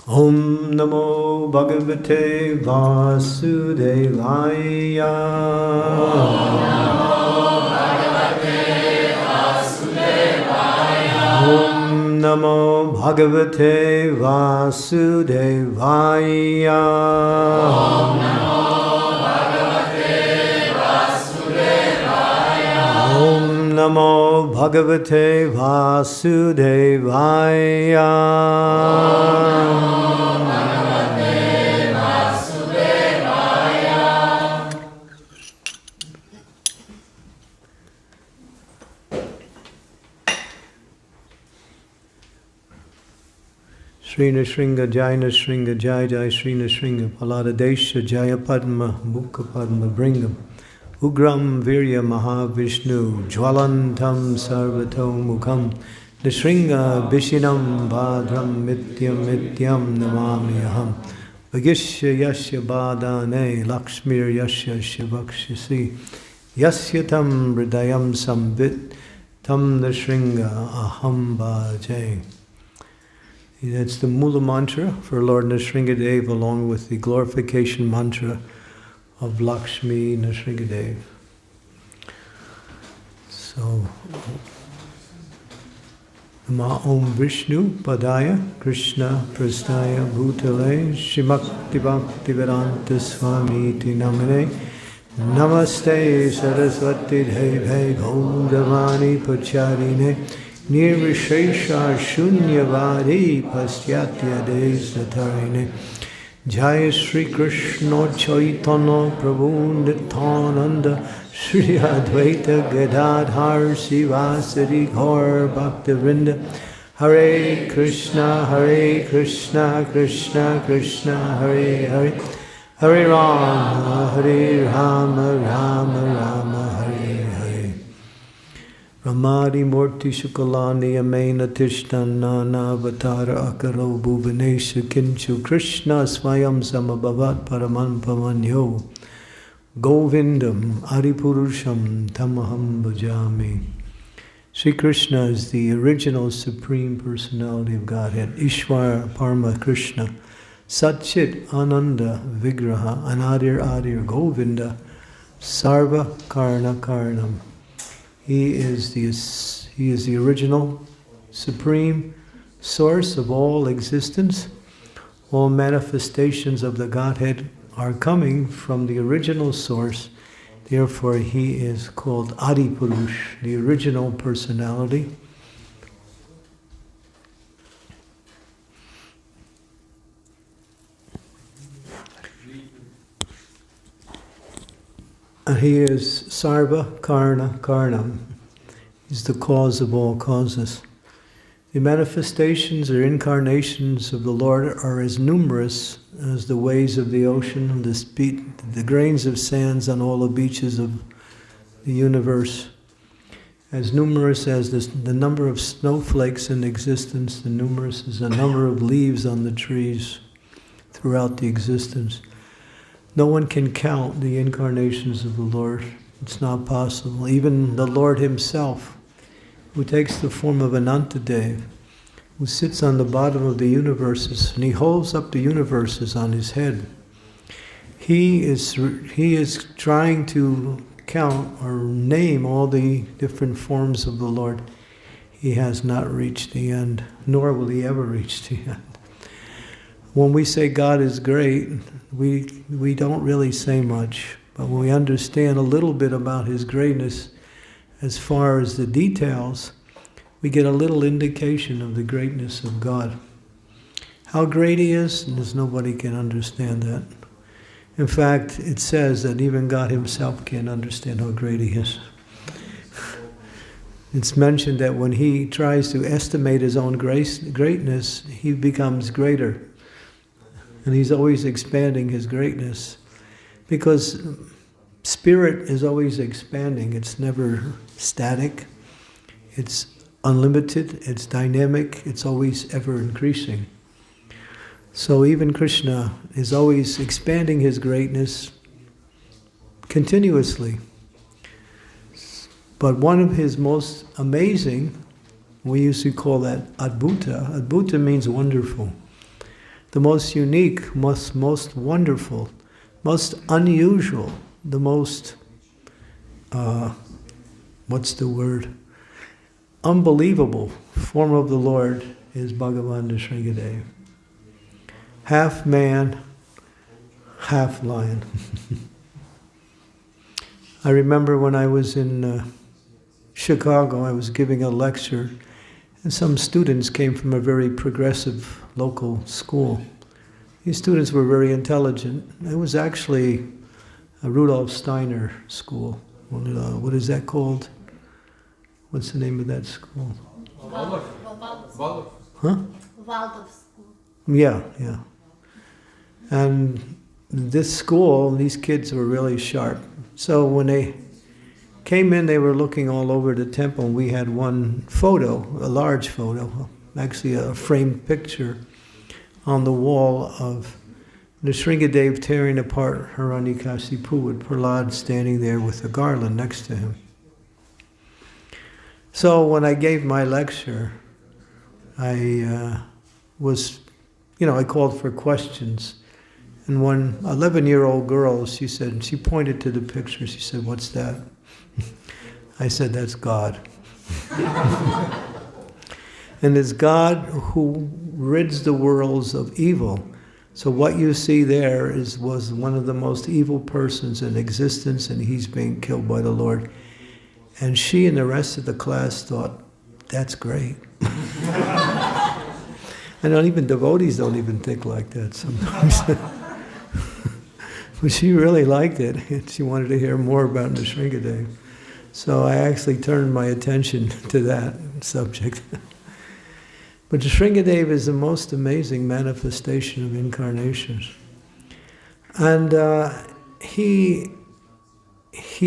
Om Namo Bhagavate Vasudevaya. Om Namo Bhagavate Vasudevaya. Om Namo Bhagavate Vasudevaya. Om Namo Bhagavate Vasudevaya. Sri Nrsimha Jai Nrsimha Jai Jai Sri Nrsimha Paladadesha Jaya Padma Mukha Padma Bringam Ugram Virya Mahavishnu Jwalantam Sarvato Mukham Nrsimha Bishinam Bhadram Mityam Mityam Namami Aham Vagishya Yasya Badane Lakshmir Yasya Shivakshisi Yasya Tam Hridayam Sambit Tam Nrsimha Aham Bhaje. That's the Mula mantra for Lord Nrsimhadev, along with the glorification mantra of Lakshmi Nrsimhadev. So, Nama Om Vishnu Padaya Krishna Prasthaya Bhutale Shrimakti Bhakti Vedanta Swami Iti Namane Namaste Saraswati Deve Gaudavani Pacharine Nirvishesha Shunyavadi Pastyatya Desatarine Jaya Sri Krishna Chaitanya Prabhu Nityananda Sri Advaita Gadadhar Sivasari Gaur Bhaktivinoda Hare Krishna Krishna Krishna Hare Hare Hare Rama Rama Rama Hare Hare Ramadi Murti Shukalani Amena Tishtana Avatara Akaro Bhuvanesha Kinchu Krishna Swayam Samabhavat Paraman Pavanyo Govindam Adipurusham Tamaham Bhajami. Sri Krishna is the original Supreme Personality of Godhead, Ishvara Parama Krishna, Satchit Ananda Vigraha, Anadir Adir Govinda, Sarva Karna Karnam. He is the original, supreme source of all existence. All manifestations of the Godhead are coming from the original source. Therefore, he is called Adi Purush, the original personality. And he is Sarva Karna Karnam. He's the cause of all causes. The manifestations or incarnations of the Lord are as numerous as the waves of the ocean, the grains of sands on all the beaches of the universe. As numerous as the number of snowflakes in existence, and numerous as the number of leaves on the trees throughout the existence. No one can count the incarnations of the Lord. It's not possible. Even the Lord himself, who takes the form of Anantadev, who sits on the bottom of the universes, and he holds up the universes on his head. He is trying to count or name all the different forms of the Lord. He has not reached the end, nor will he ever reach the end. When we say God is great, we don't really say much, but when we understand a little bit about his greatness, as far as the details, we get a little indication of the greatness of God. How great he is, nobody can understand that. In fact, it says that even God himself can't understand how great he is. It's mentioned that when he tries to estimate his own greatness, he becomes greater. And he's always expanding his greatness. Because spirit is always expanding. It's never static. It's unlimited. It's dynamic. It's always ever increasing. So even Krishna is always expanding his greatness continuously. But one of his most amazing, we used to call that Adbhuta. Adbhuta means wonderful. the most unique, most wonderful, most unusual, the most, unbelievable form of the Lord is Bhagavan Nrsimhadev. Half man, half lion. I remember when I was in Chicago, I was giving a lecture, and some students came from a very progressive local school. These students were very intelligent. It was actually a Rudolf Steiner school. What is that called? What's the name of that school? Waldorf. Huh? Waldorf school. Yeah. And this school, these kids were really sharp. So when they came in, they were looking all over the temple. We had one photo, a large photo, actually a framed picture on the wall of Nrsimhadev tearing apart Hiranyakashipu with Prahlad standing there with a garland next to him. So when I gave my lecture, I called for questions. And one 11-year-old girl, she pointed to the picture, she said, "What's that?" I said, "That's God." And it's God who rids the worlds of evil. So what you see there was one of the most evil persons in existence, and he's being killed by the Lord. And she and the rest of the class thought, "That's great." And even devotees don't even think like that sometimes. But she really liked it, and she wanted to hear more about Nrsimhadev. So I actually turned my attention to that subject. But Nrsimhadev is the most amazing manifestation of incarnations. And he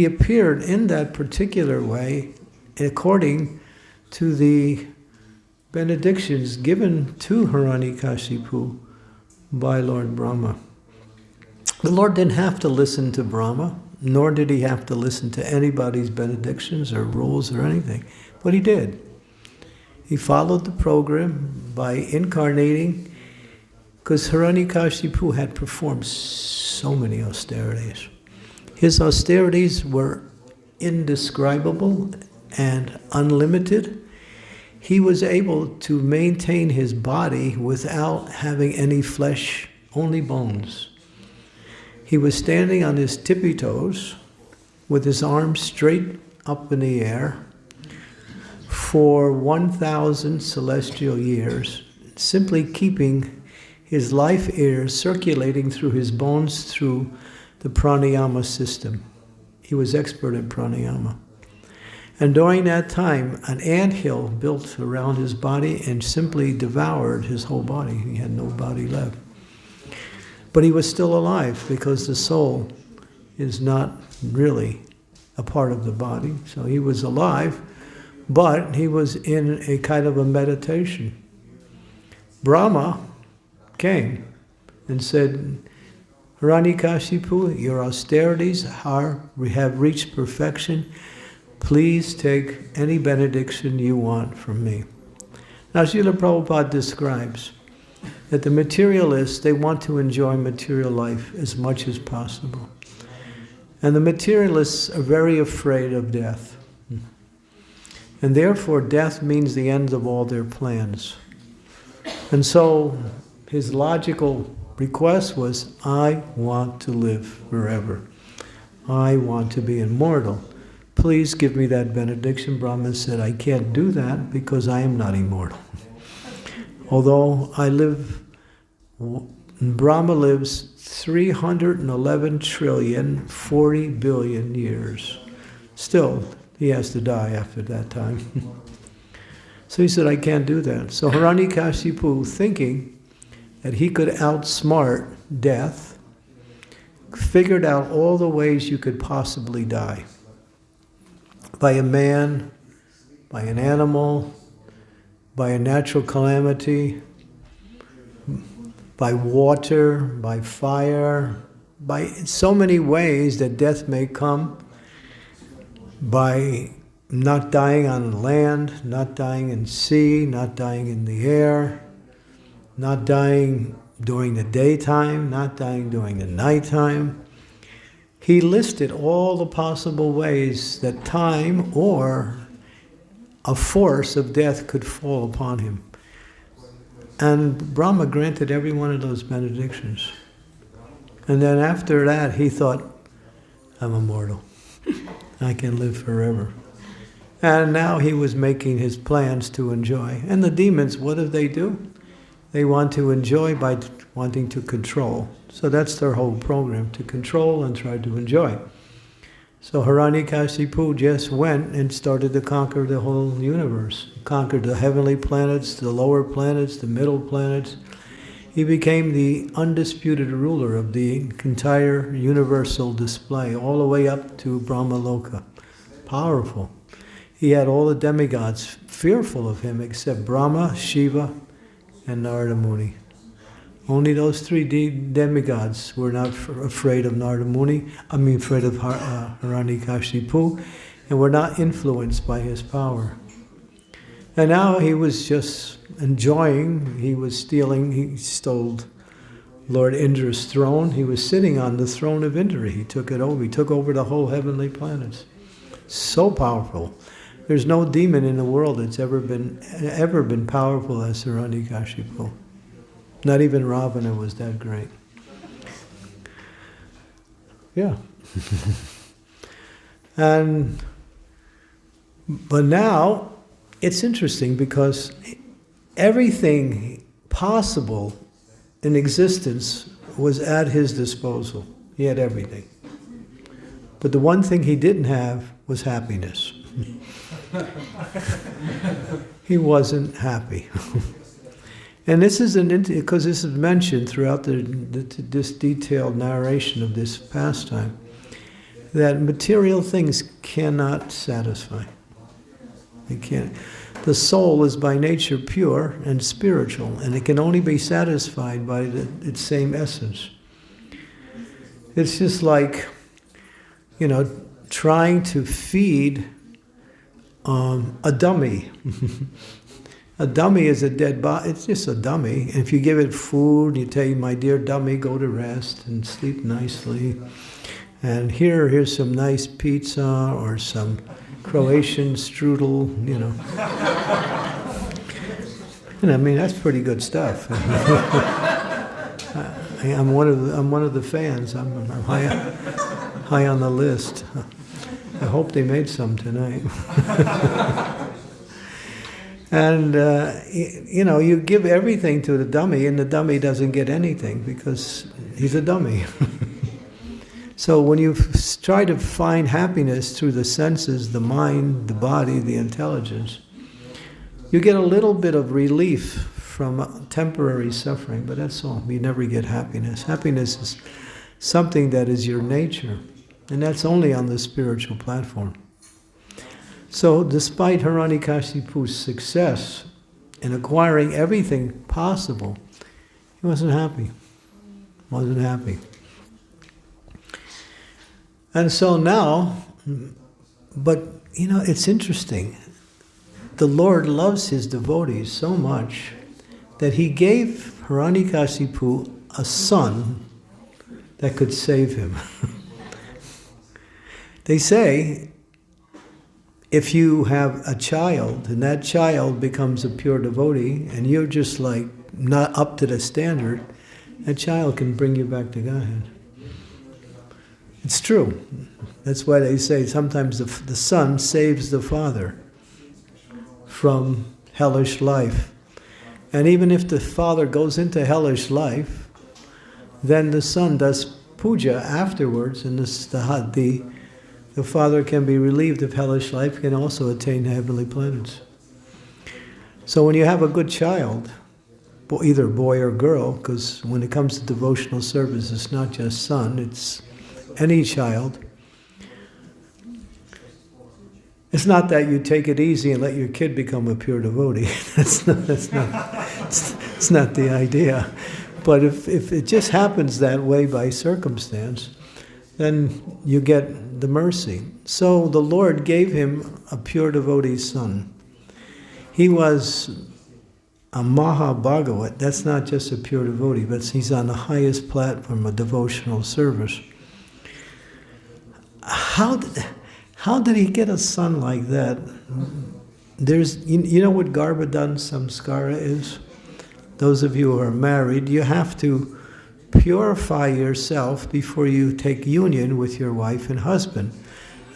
appeared in that particular way according to the benedictions given to Hiranyakashipu by Lord Brahma. The Lord didn't have to listen to Brahma, nor did he have to listen to anybody's benedictions or rules or anything, but he did. He followed the program by incarnating, because Hiranyakashipu had performed so many austerities. His austerities were indescribable and unlimited. He was able to maintain his body without having any flesh, only bones. He was standing on his tippy toes with his arms straight up in the air for 1,000 celestial years, simply keeping his life air circulating through his bones through the pranayama system. He was expert at pranayama. And during that time, an anthill built around his body and simply devoured his whole body. He had no body left. But he was still alive because the soul is not really a part of the body. So he was alive, but he was in a kind of a meditation. Brahma came and said, "Hiranyakashipu, your austerities have reached perfection. Please take any benediction you want from me." Now, Srila Prabhupada describes that the materialists, they want to enjoy material life as much as possible. And the materialists are very afraid of death. And therefore, death means the end of all their plans. And so, his logical request was, "I want to live forever. I want to be immortal. Please give me that benediction." Brahma said, "I can't do that because I am not immortal. Although Brahma lives 311,040,000,000,000 years. Still, he has to die after that time." So he said, "I can't do that." So Hiranyakashipu, thinking that he could outsmart death, figured out all the ways you could possibly die. By a man, by an animal, by a natural calamity, by water, by fire, by so many ways that death may come, by not dying on land, not dying in sea, not dying in the air, not dying during the daytime, not dying during the nighttime. He listed all the possible ways that time or a force of death could fall upon him. And Brahma granted every one of those benedictions. And then after that, he thought, I'm immortal. I can live forever. And now he was making his plans to enjoy. And the demons, what do? They want to enjoy by wanting to control. So that's their whole program, to control and try to enjoy. So Hiranyakashipu just went and started to conquer the whole universe. Conquered the heavenly planets, the lower planets, the middle planets. He became the undisputed ruler of the entire universal display, all the way up to Brahmaloka. Powerful. He had all the demigods fearful of him except Brahma, Shiva, and Narada Muni. Only those three demigods were not afraid of afraid of Hiranyakashipu, and were not influenced by his power. And now he was just enjoying, he stole Lord Indra's throne. He was sitting on the throne of Indra. He took it over. He took over the whole heavenly planets. So powerful. There's no demon in the world that's ever been powerful as Hiranyakashipu. Not even Ravana was that great. Yeah. But now, it's interesting because everything possible in existence was at his disposal. He had everything. But the one thing he didn't have was happiness. He wasn't happy. And this is because this is mentioned throughout this detailed narration of this pastime, that material things cannot satisfy. They can't. The soul is by nature pure and spiritual, and it can only be satisfied by its same essence. It's just like, trying to feed a dummy. A dummy is a dead body. It's just a dummy. And if you give it food, you tell my dear dummy, go to rest and sleep nicely. And here's some nice pizza or some Croatian strudel, And I mean, that's pretty good stuff. I'm one of the fans. I'm high on the list. I hope they made some tonight. And, you give everything to the dummy, and the dummy doesn't get anything because he's a dummy. So when you try to find happiness through the senses, the mind, the body, the intelligence, you get a little bit of relief from temporary suffering, but that's all. You never get happiness. Happiness is something that is your nature, and that's only on the spiritual platform. So despite Hiranyakashipu's success in acquiring everything possible, he wasn't happy. Wasn't happy. And so now, but it's interesting. The Lord loves his devotees so much that he gave Hiranyakashipu a son that could save him. They say, if you have a child and that child becomes a pure devotee and you're just like not up to the standard, that child can bring you back to Godhead. It's true. That's why they say sometimes the son saves the father from hellish life. And even if the father goes into hellish life, then the son does puja afterwards, and the father can be relieved of hellish life, can also attain the heavenly planets. So when you have a good child, either boy or girl, because when it comes to devotional service, it's not just son, it's any child. It's not that you take it easy and let your kid become a pure devotee. It's not the idea. But if it just happens that way by circumstance, then you get the mercy. So the Lord gave him a pure devotee son. He was a Maha Bhagavat, that's not just a pure devotee, but he's on the highest platform of devotional service. How did he get a son like that? You know what Garbhadan Samskara is? Those of you who are married, you have to purify yourself before you take union with your wife and husband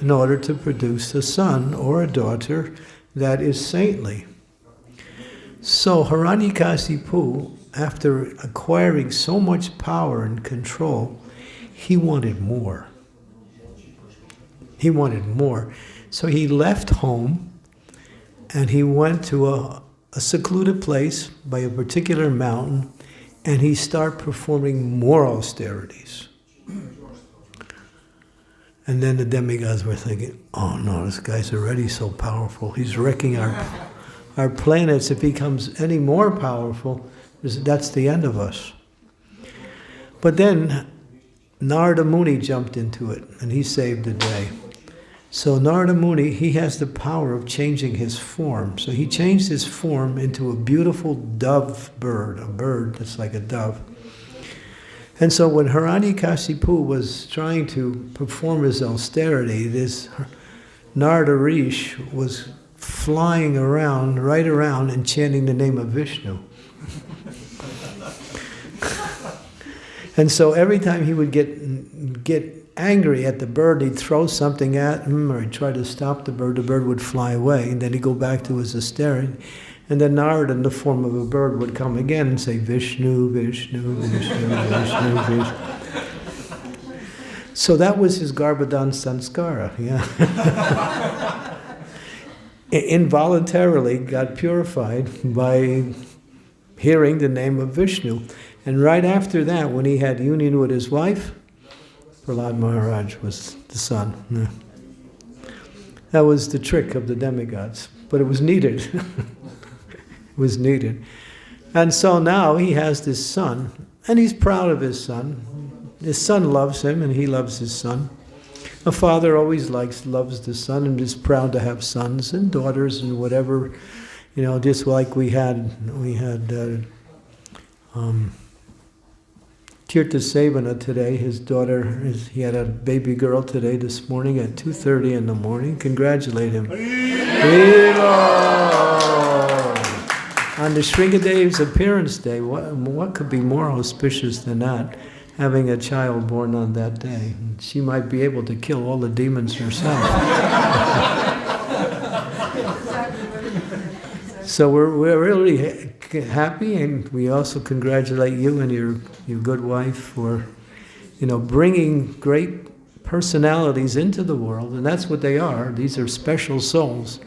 in order to produce a son or a daughter that is saintly. So Hiranyakasipu, after acquiring so much power and control, he wanted more. He wanted more. So he left home and he went to a secluded place by a particular mountain, and he started performing more austerities. And then the demigods were thinking, oh no, this guy's already so powerful. He's wrecking our planets. If he becomes any more powerful, that's the end of us. But then Narada Muni jumped into it, and he saved the day. So Narada Muni, he has the power of changing his form. So he changed his form into a beautiful dove bird, a bird that's like a dove. And so when Hiranyakasipu was trying to perform his austerity, this Narada Rishi was flying around, right around, and chanting the name of Vishnu. And so every time he would get angry at the bird, he'd throw something at him, or he'd try to stop the bird would fly away, and then he'd go back to his austerity. And then Narada, in the form of a bird, would come again and say, Vishnu, Vishnu, Vishnu, Vishnu, Vishnu. So that was his Garbhadan Sanskara, yeah. Involuntarily got purified by hearing the name of Vishnu. And right after that, when he had union with his wife, Prahlad Maharaj was the son. Yeah. That was the trick of the demigods, but it was needed. It was needed. And so now he has this son, and he's proud of his son. His son loves him, and he loves his son. A father always loves the son, and is proud to have sons and daughters and whatever, just like we had Tirtha Sevana today. His daughter, he had a baby girl today, this morning at 2:30 in the morning. Congratulate him. On the Shringadev's appearance day, what could be more auspicious than that? Having a child born on that day. She might be able to kill all the demons herself. So we're really happy, and we also congratulate you and your good wife for, bringing great personalities into the world, and that's what they are. These are special souls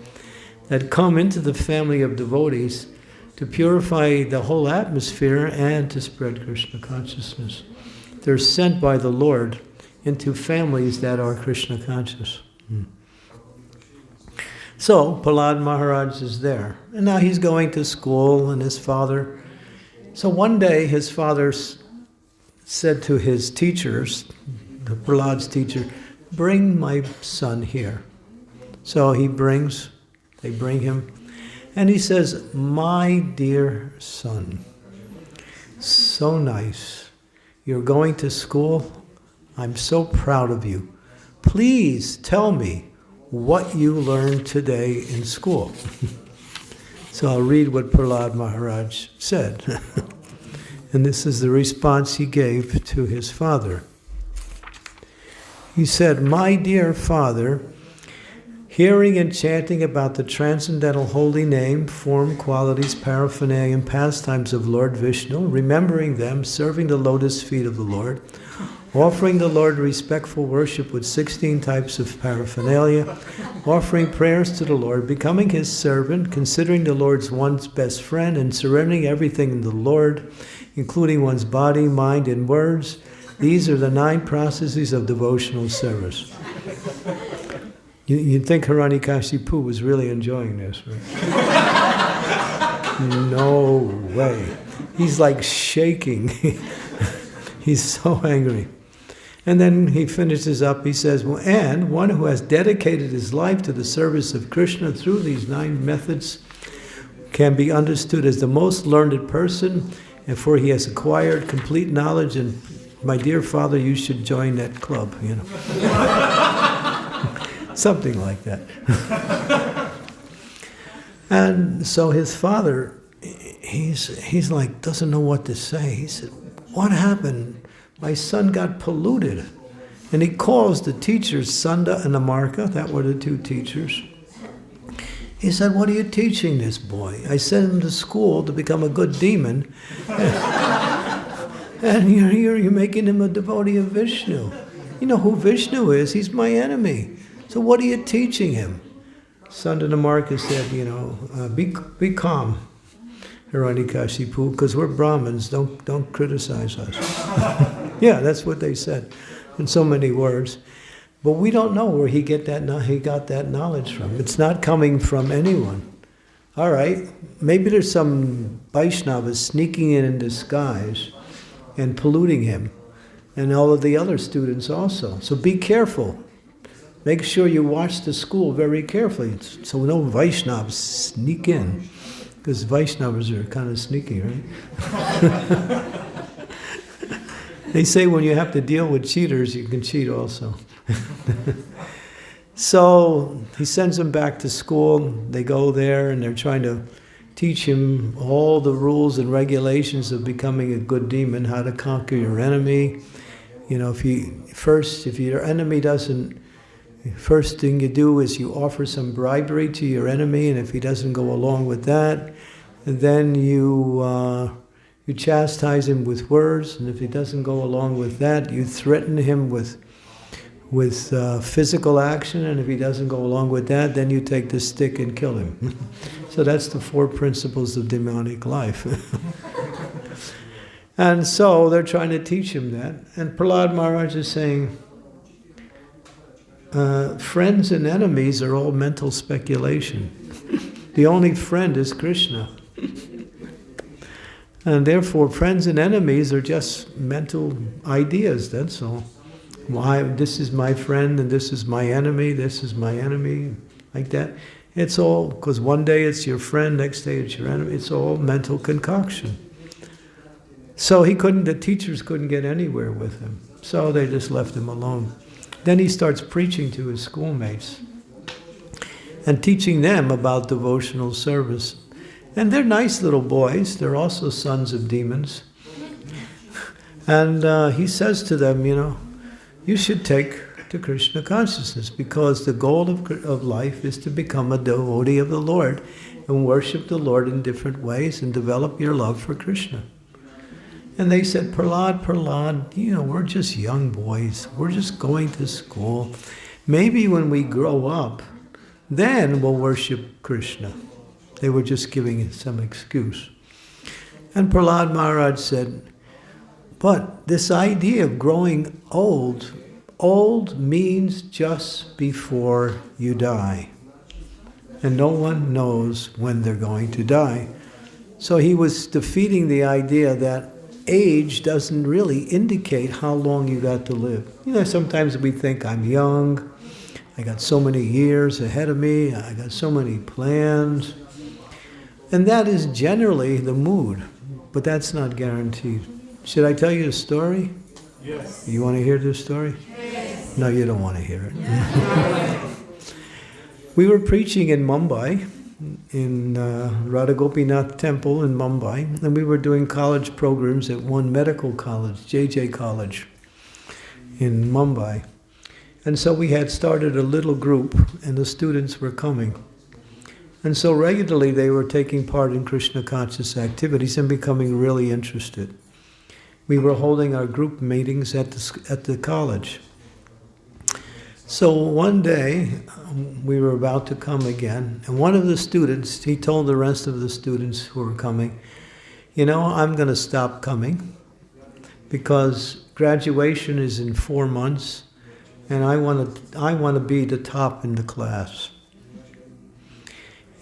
that come into the family of devotees to purify the whole atmosphere and to spread Krishna consciousness. They're sent by the Lord into families that are Krishna conscious. So, Prahlad Maharaj is there. And now he's going to school, and his father... So one day his father said to his teachers, Prahlad's teacher, bring my son here. So they bring him, and he says, my dear son, so nice. You're going to school. I'm so proud of you. Please tell me what you learned today in school. So I'll read what Prahlad Maharaj said. And this is the response he gave to his father. He said, my dear father, hearing and chanting about the transcendental holy name, form, qualities, paraphernalia, and pastimes of Lord Vishnu, remembering them, serving the lotus feet of the Lord, offering the Lord respectful worship with 16 types of paraphernalia, offering prayers to the Lord, becoming His servant, considering the Lord's one's best friend, and surrendering everything to the Lord, including one's body, mind, and words. These are the 9 processes of devotional service. You'd think Hiranyakasipu was really enjoying this, right? No way. He's like shaking. He's so angry. And then he finishes up, he says, and one who has dedicated his life to the service of Krishna through these 9 methods can be understood as the most learned person, and for he has acquired complete knowledge, and my dear father, you should join that club, Something like that. And so his father, he's like, doesn't know what to say. He said, what happened? My son got polluted. And he calls the teachers, Sunda and Amarka, that were the two teachers. He said, what are you teaching this boy? I sent him to school to become a good demon. And you're making him a devotee of Vishnu. You know who Vishnu is? He's my enemy. So what are you teaching him? Sunda and Amarka said, be calm, Hiranyakashipu, because we're Brahmins, don't criticize us. Yeah, that's what they said in so many words. But we don't know where he got that knowledge from. It's not coming from anyone. All right, maybe there's some Vaishnavas sneaking in disguise and polluting him, and all of the other students also. So be careful. Make sure you watch the school very carefully, so no Vaishnavas sneak in, because Vaishnavas are kind of sneaky, right? They say when you have to deal with cheaters, you can cheat also. So he sends them back to school. They go there and they're trying to teach him all the rules and regulations of becoming a good demon, how to conquer your enemy. If your enemy doesn't, first thing you do is you offer some bribery to your enemy, and if he doesn't go along with that, then you chastise him with words, and if he doesn't go along with that, you threaten him with physical action, and if he doesn't go along with that, then you take the stick and kill him. So that's the 4 principles of demonic life. And so they're trying to teach him that. And Prahlad Maharaj is saying, friends and enemies are all mental speculation. The only friend is Krishna. And therefore, friends and enemies are just mental ideas, that's all. This is my friend and this is my enemy, like that. It's all, because one day it's your friend, next day it's your enemy. It's all mental concoction. So the teachers couldn't get anywhere with him. So they just left him alone. Then he starts preaching to his schoolmates and teaching them about devotional service. And they're nice little boys. They're also sons of demons. And he says to them, you should take to Krishna consciousness, because the goal of life is to become a devotee of the Lord and worship the Lord in different ways and develop your love for Krishna. And they said, Prahlad, we're just young boys. We're just going to school. Maybe when we grow up, then we'll worship Krishna. They were just giving some excuse. And Prahlad Maharaj said, but this idea of growing old means just before you die. And no one knows when they're going to die. So he was defeating the idea that age doesn't really indicate how long you got to live. Sometimes we think, I'm young, I got so many years ahead of me, I got so many plans. And that is generally the mood, but that's not guaranteed. Should I tell you a story? Yes. You want to hear this story? Yes. No, you don't want to hear it. We were preaching in Mumbai, in Radha Gopinath Temple in Mumbai, and we were doing college programs at one medical college, JJ College, in Mumbai. And so we had started a little group, and the students were coming. And so regularly they were taking part in Krishna conscious activities and becoming really interested. We were holding our group meetings at the college. So one day, we were about to come again, and one of the students, he told the rest of the students who were coming, I'm going to stop coming because graduation is in 4 months, and I want to be the top in the class.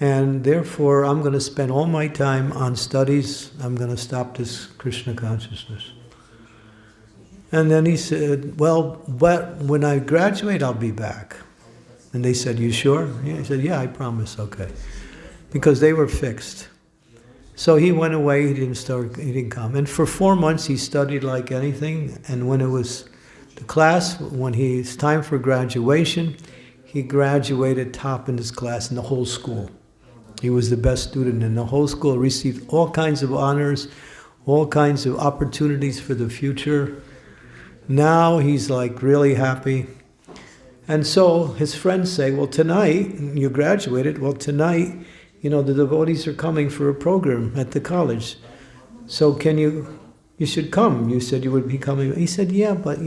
And therefore, I'm going to spend all my time on studies. I'm going to stop this Krishna consciousness. And then he said, but when I graduate, I'll be back. And they said, you sure? Yeah. He said, yeah, I promise, okay. Because they were fixed. So he went away, he didn't come. And for 4 months he studied like anything, and when it was the class, when it's time for graduation, he graduated top in his class in the whole school. He was the best student in the whole school, received all kinds of honors, all kinds of opportunities for the future. Now he's like really happy. And so his friends say, well, tonight, you graduated, well, tonight, the devotees are coming for a program at the college. So you should come. You said you would be coming. He said, yeah, but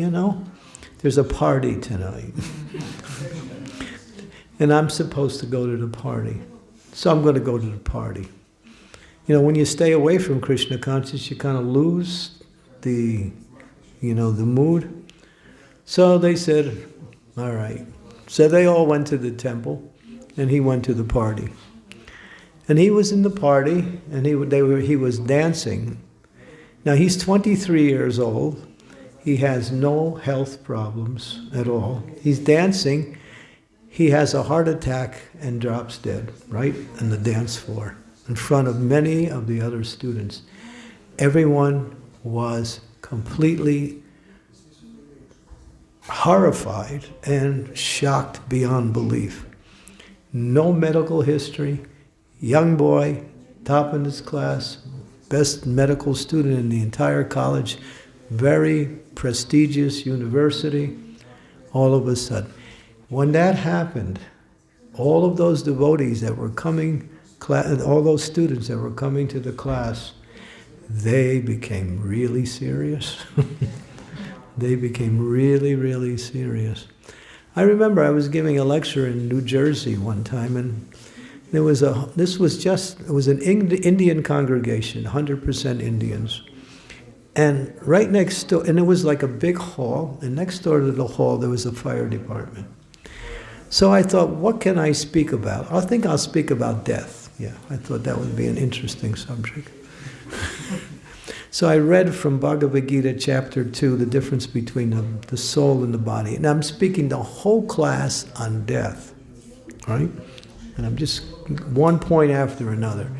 there's a party tonight. And I'm supposed to go to the party. So I'm going to go to the party. When you stay away from Krishna consciousness, you kind of lose the mood. So they said, all right. So they all went to the temple, and he went to the party. And he was in the party, and he was dancing. Now he's 23 years old. He has no health problems at all. He's dancing. He has a heart attack and drops dead right on the dance floor in front of many of the other students. Everyone was completely horrified and shocked beyond belief. No medical history. Young boy, top in his class, best medical student in the entire college, very prestigious university. All of a sudden, when that happened, all of those devotees that were coming, all those students that were coming to the class, they became really serious. They became really, really serious. I remember I was giving a lecture in New Jersey one time, and it was an Indian congregation, 100% Indians. And right next door, and it was like a big hall, and next door to the hall there was a fire department. So I thought, what can I speak about? I think I'll speak about death. Yeah, I thought that would be an interesting subject. So I read from Bhagavad Gita chapter 2, the difference between the soul and the body. And I'm speaking the whole class on death, right? And I'm just one point after another.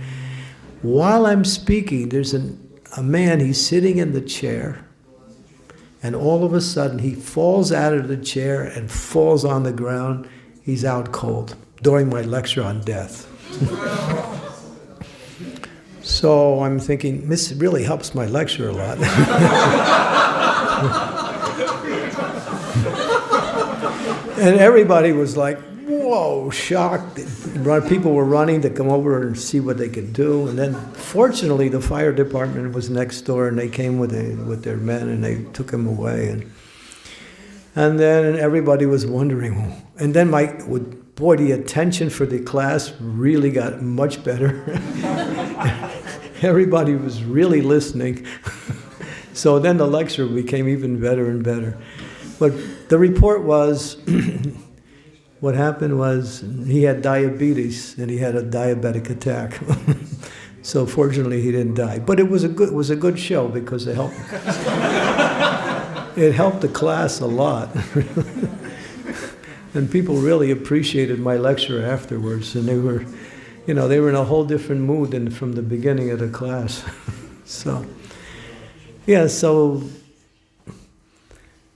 While I'm speaking, there's a man, he's sitting in the chair, and all of a sudden he falls out of the chair and falls on the ground. He's out cold during my lecture on death. So I'm thinking, this really helps my lecture a lot. And everybody was like, whoa, shocked. People were running to come over and see what they could do. And then, fortunately, the fire department was next door, and they came with their men, and they took him away. And then everybody was wondering. And then the attention for the class really got much better. Everybody was really listening. So then the lecture became even better and better. But the report was, what happened was he had diabetes and he had a diabetic attack. So fortunately he didn't die. But it was a good show because it helped the class a lot. And people really appreciated my lecture afterwards, and they were in a whole different mood than from the beginning of the class. So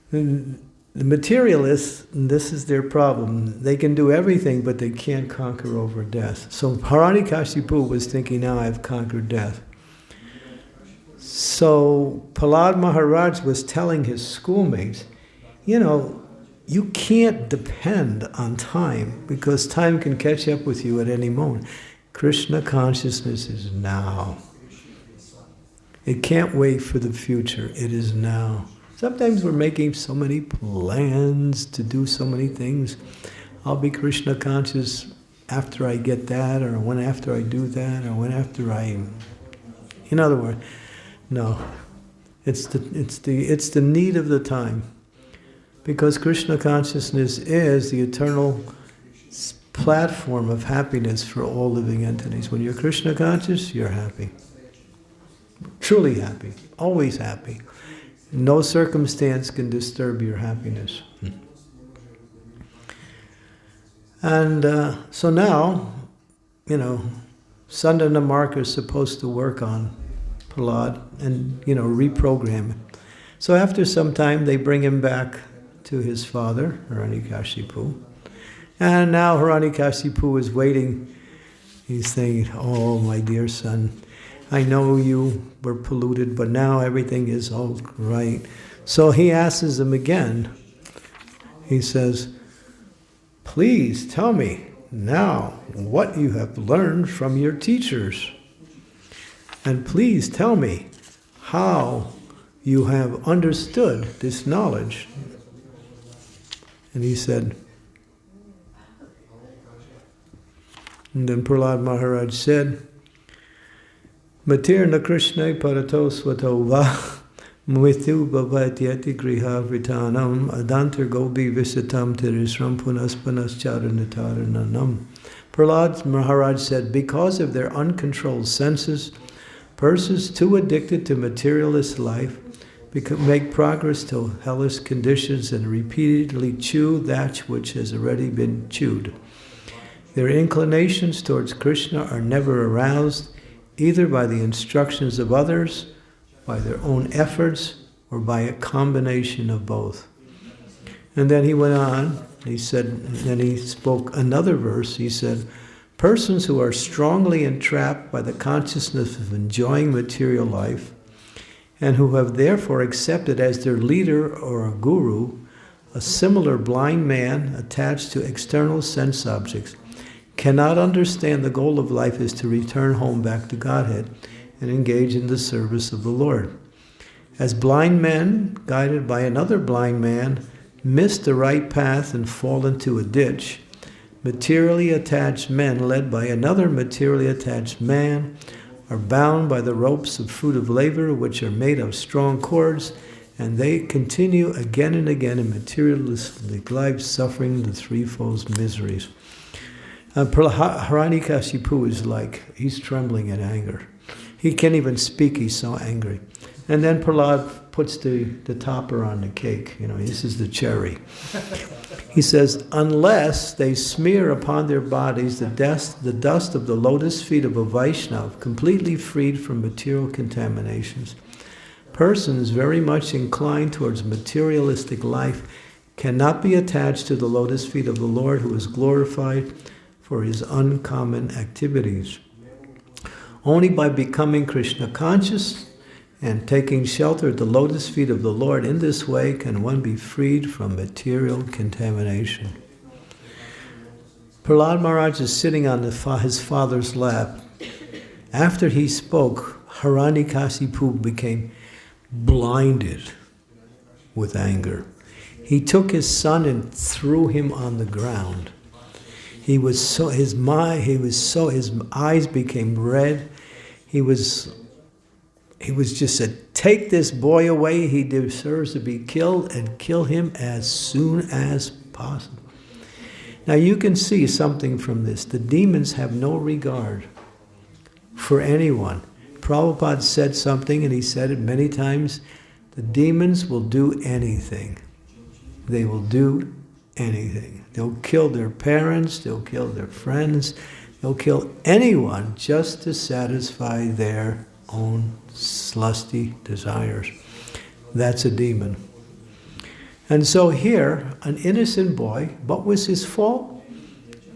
the materialists, this is their problem. They can do everything, but they can't conquer over death. So Hiranyakashipu was thinking, now I've conquered death. So Prahlad Maharaj was telling his schoolmates, you can't depend on time, because time can catch up with you at any moment. Krishna consciousness is now. It can't wait for the future. It is now. Sometimes we're making so many plans to do so many things. I'll be Krishna conscious after I get that, or when after I do that, or when after I... In other words, no. It's the need of the time. Because Krishna consciousness is the eternal platform of happiness for all living entities. When you're Krishna conscious, you're happy. Truly happy. Always happy. No circumstance can disturb your happiness. And so now, Sundar and Mark are supposed to work on Prahlad and, reprogram him. So after some time, they bring him back to his father, Hiranyakashipu. And now Hiranyakashipu is waiting. He's saying, oh, my dear son, I know you were polluted, but now everything is all right. So he asks him again. He says, please tell me now what you have learned from your teachers. And please tell me how you have understood this knowledge. And he said, and then Prahlad Maharaj said, Matirna Krishna Parato Swato Va Mrityu Bhavatyati Griha Vritanam Adantar Gobi Visatam Tirisram Punas Punas Charanatarananam. Prahlad Maharaj said, because of their uncontrolled senses, persons too addicted to materialist life make progress to hellish conditions and repeatedly chew that which has already been chewed. Their inclinations towards Krishna are never aroused, either by the instructions of others, by their own efforts, or by a combination of both. And then he went on, he said, then he spoke another verse, he said, persons who are strongly entrapped by the consciousness of enjoying material life, and who have therefore accepted as their leader or a guru a similar blind man attached to external sense objects, cannot understand the goal of life is to return home back to Godhead and engage in the service of the Lord. As blind men, guided by another blind man, miss the right path and fall into a ditch, materially attached men led by another materially attached man are bound by the ropes of fruit of labor, which are made of strong cords, and they continue again and again in materialistic life, suffering the threefold miseries. Hiranyakashipu is he's trembling in anger. He can't even speak, he's so angry. And then Prahlad puts the topper on the cake, this is the cherry. He says, unless they smear upon their bodies the dust of the lotus feet of a Vaishnava, completely freed from material contaminations, persons very much inclined towards materialistic life cannot be attached to the lotus feet of the Lord, who is glorified for his uncommon activities. Only by becoming Krishna conscious and taking shelter at the lotus feet of the Lord in this way can one be freed from material contamination. Prahlad Maharaj is sitting on his father's lap. After he spoke, Hiranyakashipu became blinded with anger. He took his son and threw him on the ground. His eyes became red. He was just said, take this boy away, he deserves to be killed, and kill him as soon as possible. Now you can see something from this. The demons have no regard for anyone. Prabhupada said something, and he said it many times, the demons will do anything. They will do anything. They'll kill their parents, they'll kill their friends, they'll kill anyone just to satisfy their own lusty desires. That's a demon. And so here, an innocent boy, what was his fault?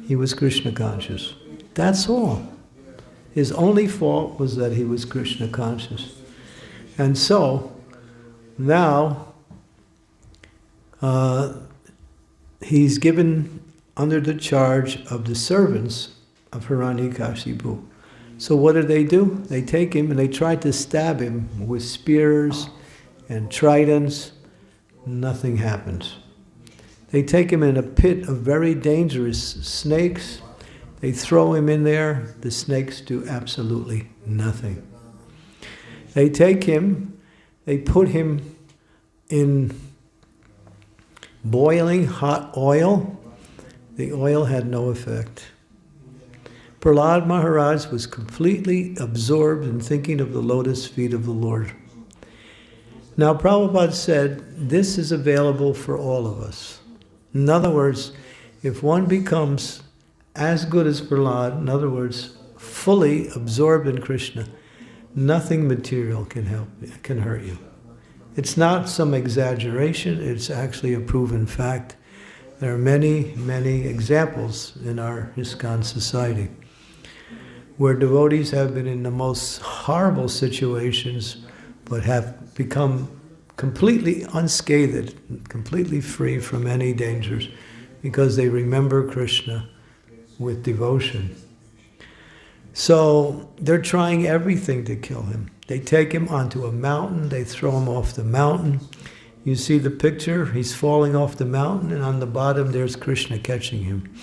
He was Krishna conscious. That's all. His only fault was that he was Krishna conscious. And so, now, he's given under the charge of the servants of Hiranyakashipu. So what do? They take him and they try to stab him with spears and tridents. Nothing happens. They take him in a pit of very dangerous snakes. They throw him in there. The snakes do absolutely nothing. They take him, they put him in boiling hot oil. The oil had no effect. Prahlad Maharaj was completely absorbed in thinking of the lotus feet of the Lord. Now Prabhupada said, this is available for all of us. In other words, if one becomes as good as Prahlad, in other words, fully absorbed in Krishna, nothing material can hurt you. It's not some exaggeration, it's actually a proven fact. There are many, many examples in our ISKCON society where devotees have been in the most horrible situations but have become completely unscathed, completely free from any dangers because they remember Krishna with devotion. So they're trying everything to kill him. They take him onto a mountain, they throw him off the mountain. You see the picture, he's falling off the mountain, and on the bottom there's Krishna catching him.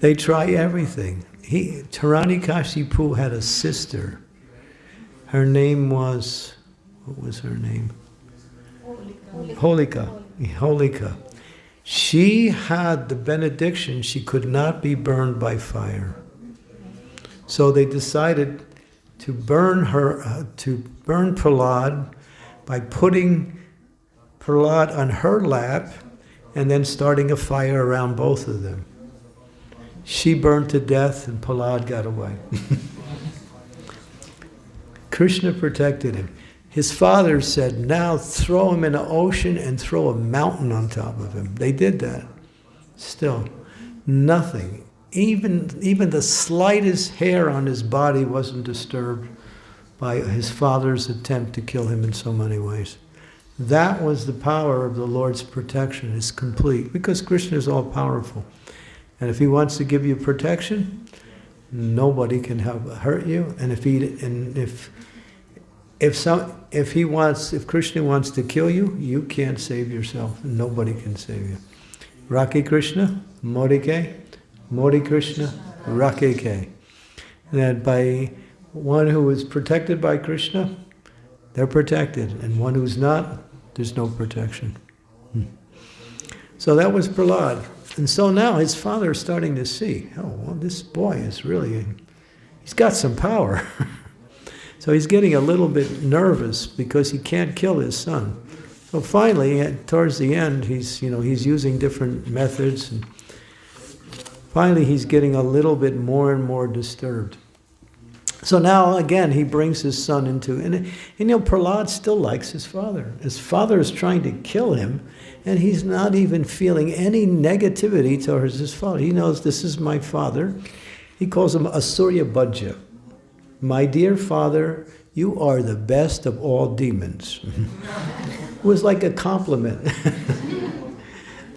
They try everything. Hiranyakashipu had a sister. Her name was, what was her name? Holika. She had the benediction she could not be burned by fire. So they decided to burn Prahlad by putting Prahlad on her lap and then starting a fire around both of them. She burned to death and Prahlad got away. Krishna protected him. His father said, now throw him in the ocean and throw a mountain on top of him. They did that. Still, nothing. Even the slightest hair on his body wasn't disturbed by his father's attempt to kill him in so many ways. That was the power of the Lord's protection. It's complete, because Krishna is all-powerful. And if he wants to give you protection, nobody can hurt you. And if Krishna wants to kill you, you can't save yourself. Nobody can save you. Rakhe Krishna, Modi Ke, Modi Krishna, Rakhe Ke. That by one who is protected by Krishna, they're protected. And one who's not, there's no protection. So that was Prahlad. And so now his father is starting to see, oh, well, this boy is really, he's got some power. So he's getting a little bit nervous because he can't kill his son. So finally, towards the end, he's using different methods. And finally, he's getting a little bit more and more disturbed. So now, again, he brings his son into, and Prahlad still likes his father. His father is trying to kill him, and he's not even feeling any negativity towards his father. He knows this is my father. He calls him Asurya Bhajya. My dear father, you are the best of all demons. It was like a compliment.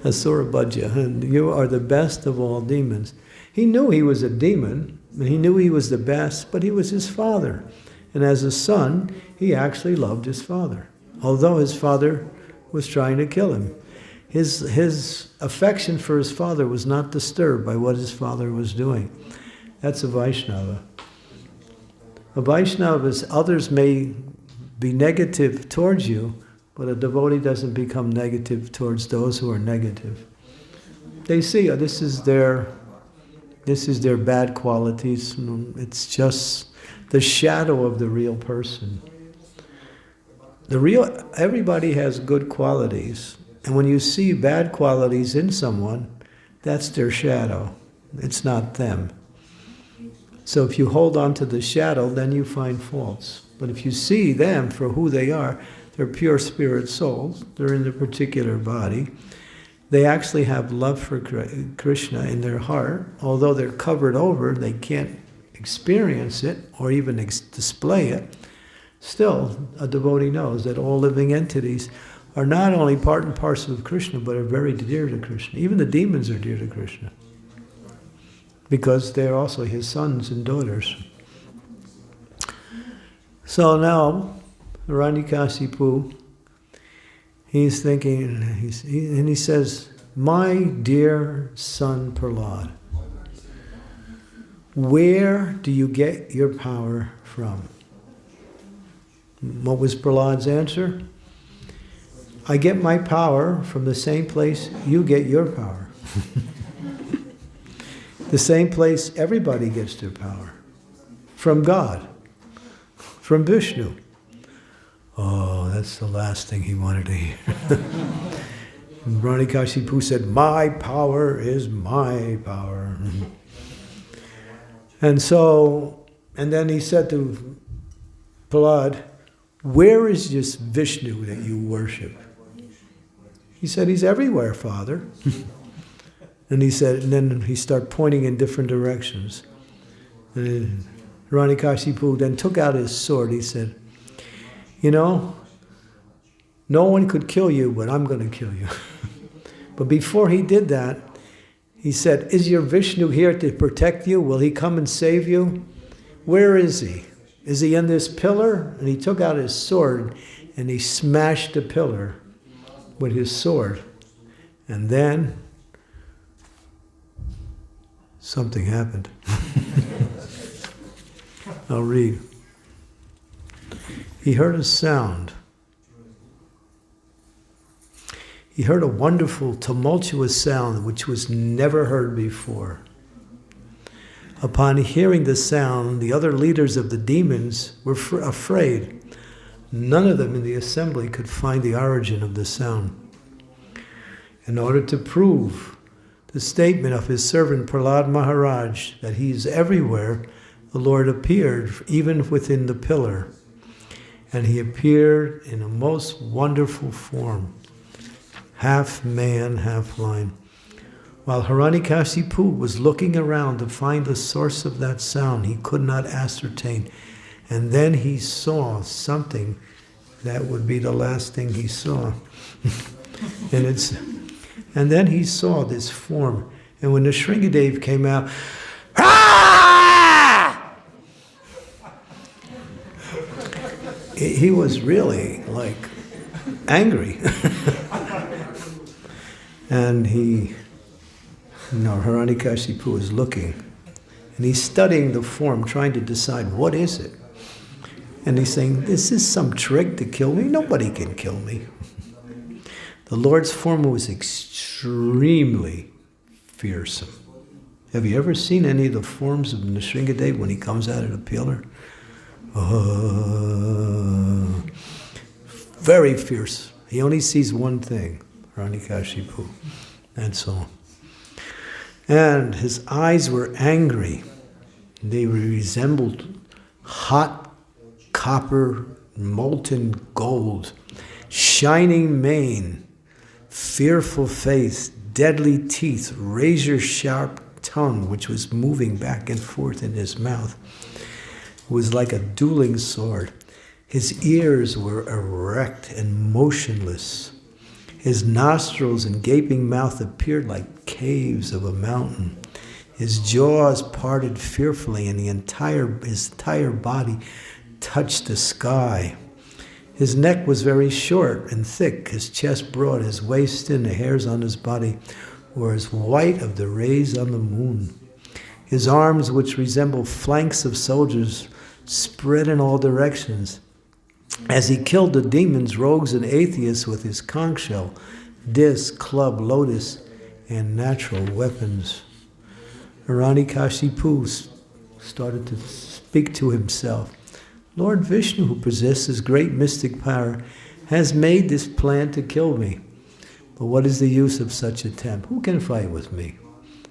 Asura Bhajya, you are the best of all demons. He knew he was a demon, and he knew he was the best, but he was his father. And as a son, he actually loved his father, although his father was trying to kill him. His affection for his father was not disturbed by what his father was doing. That's a Vaishnava. A Vaishnava is, others may be negative towards you, but a devotee doesn't become negative towards those who are negative. They see, this is their bad qualities. It's just the shadow of the real person. Everybody has good qualities, and when you see bad qualities in someone, that's their shadow. It's not them. So if you hold on to the shadow, then you find faults. But if you see them for who they are, they're pure spirit souls. They're in a particular body. They actually have love for Krishna in their heart. Although they're covered over, they can't experience it or even display it. Still, a devotee knows that all living entities are not only part and parcel of Krishna, but are very dear to Krishna. Even the demons are dear to Krishna, because they're also his sons and daughters. So now, Hiranyakashipu, he's thinking, and he says, my dear son Prahlad, where do you get your power from? What was Prahlad's answer? I get my power from the same place you get your power. The same place everybody gets their power. From God. From Vishnu. Oh, that's the last thing he wanted to hear. Hiranyakashipu said, my power is my power. And then he said to Prahlad, where is this Vishnu that you worship? He said, he's everywhere, Father. And then he started pointing in different directions. And Hiranyakashipu then took out his sword. He said, no one could kill you, but I'm going to kill you. But before he did that, he said, is your Vishnu here to protect you? Will he come and save you? Where is he? Is he in this pillar? And he took out his sword and he smashed the pillar with his sword. And then something happened. I'll read. He heard a sound. He heard a wonderful, tumultuous sound which was never heard before. Upon hearing the sound, the other leaders of the demons were afraid. None of them in the assembly could find the origin of the sound. In order to prove the statement of his servant Prahlad Maharaj that he is everywhere, the Lord appeared even within the pillar. And he appeared in a most wonderful form, half man, half lion. While Hiranyakashipu was looking around to find the source of that sound, he could not ascertain. And then he saw something that would be the last thing he saw. And then he saw this form. And when the Nrsimha came out, he was really like angry. And Hiranyakashipu is looking. And he's studying the form, trying to decide what is it. And he's saying, this is some trick to kill me? Nobody can kill me. The Lord's form was extremely fearsome. Have you ever seen any of the forms of Nrsimha when he comes out of the pillar? Very fierce. He only sees one thing, Hiranyakashipu. That's all. And his eyes were angry. They resembled hot copper, molten gold, shining mane, fearful face, deadly teeth, razor-sharp tongue, which was moving back and forth in his mouth. It was like a dueling sword. His ears were erect and motionless. His nostrils and gaping mouth appeared like caves of a mountain. His jaws parted fearfully, and his entire body touched the sky. His neck was very short and thick, his chest broad, his waist thin, the hairs on his body were as white as the rays on the moon. His arms, which resembled flanks of soldiers, spread in all directions. As he killed the demons, rogues, and atheists with his conch shell, disc, club, lotus, and natural weapons. Hiranyakashipu started to speak to himself. Lord Vishnu, who possesses great mystic power, has made this plan to kill me. But what is the use of such attempt? Who can fight with me?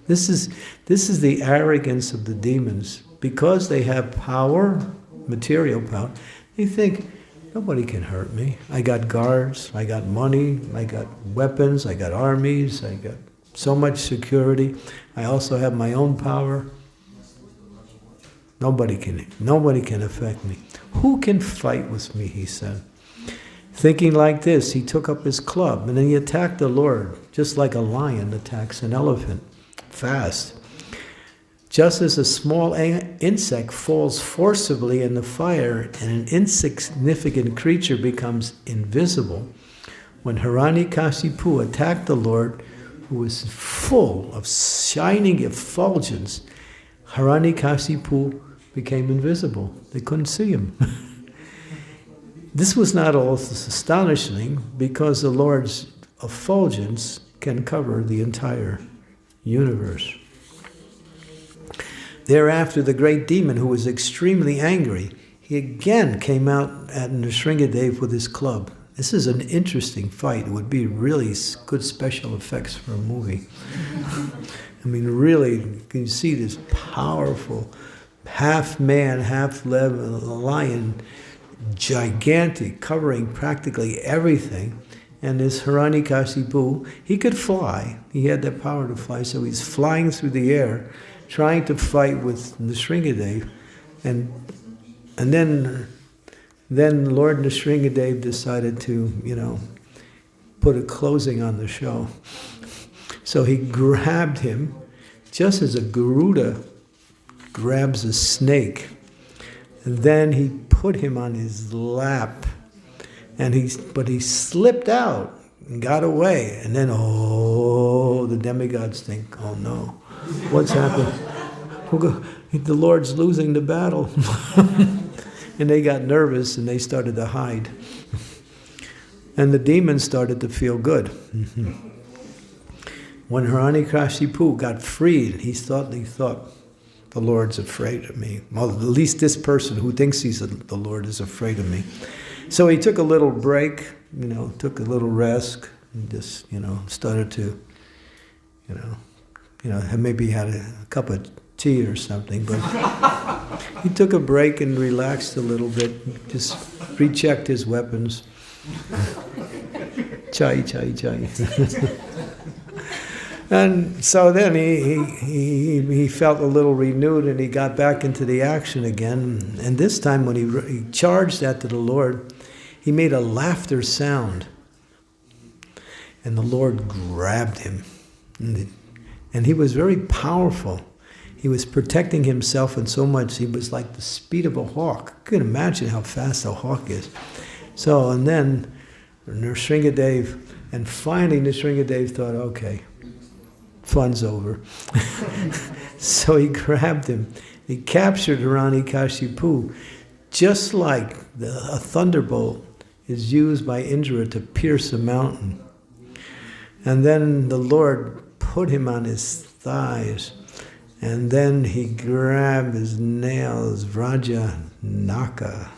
This is the arrogance of the demons. Because they have power, material power, they think, nobody can hurt me. I got guards, I got money, I got weapons, I got armies, I got so much security. I also have my own power. Nobody can affect me. Who can fight with me, he said. Thinking like this, he took up his club and then he attacked the Lord, just like a lion attacks an elephant, fast. Just as a small insect falls forcibly in the fire and an insignificant creature becomes invisible, when Hiranyakashipu attacked the Lord, who was full of shining effulgence, Hiranyakashipu became invisible. They couldn't see him. This was not all astonishing, because the Lord's effulgence can cover the entire universe. Thereafter, the great demon, who was extremely angry, he again came out at Nrsimha with his club. This is an interesting fight. It would be really good special effects for a movie. I mean, really, you can see this powerful half man, half lion, gigantic, covering practically everything. And this Hiranyakashipu, he could fly. He had the power to fly, so he's flying through the air, trying to fight with Nrsimhadev. And then Lord Nrsimhadev decided to, put a closing on the show. So he grabbed him, just as a Garuda grabs a snake. And then he put him on his lap. But he slipped out and got away. And then, the demigods think, oh no, what's happened? The Lord's losing the battle. And they got nervous and they started to hide. And the demons started to feel good. When Hiranyakashipu got freed, he thought, the Lord's afraid of me. Well, at least this person who thinks the Lord is afraid of me. So he took a little break, took a little rest, and just, started to, maybe had a cup of tea or something, but he took a break and relaxed a little bit, just rechecked his weapons. Chai. And so then he felt a little renewed and he got back into the action again. And this time when he charged after the Lord, he made a laughter sound. And the Lord grabbed him. And he was very powerful. He was protecting himself in so much, he was like the speed of a hawk. You can imagine how fast a hawk is. So, and then Nrsimhadev, and finally Nrsimhadev thought, okay, fun's over. So he grabbed him. He captured Hiranyakashipu, just like a thunderbolt is used by Indra to pierce a mountain. And then the Lord put him on his thighs, and then he grabbed his nails, Raja Naka,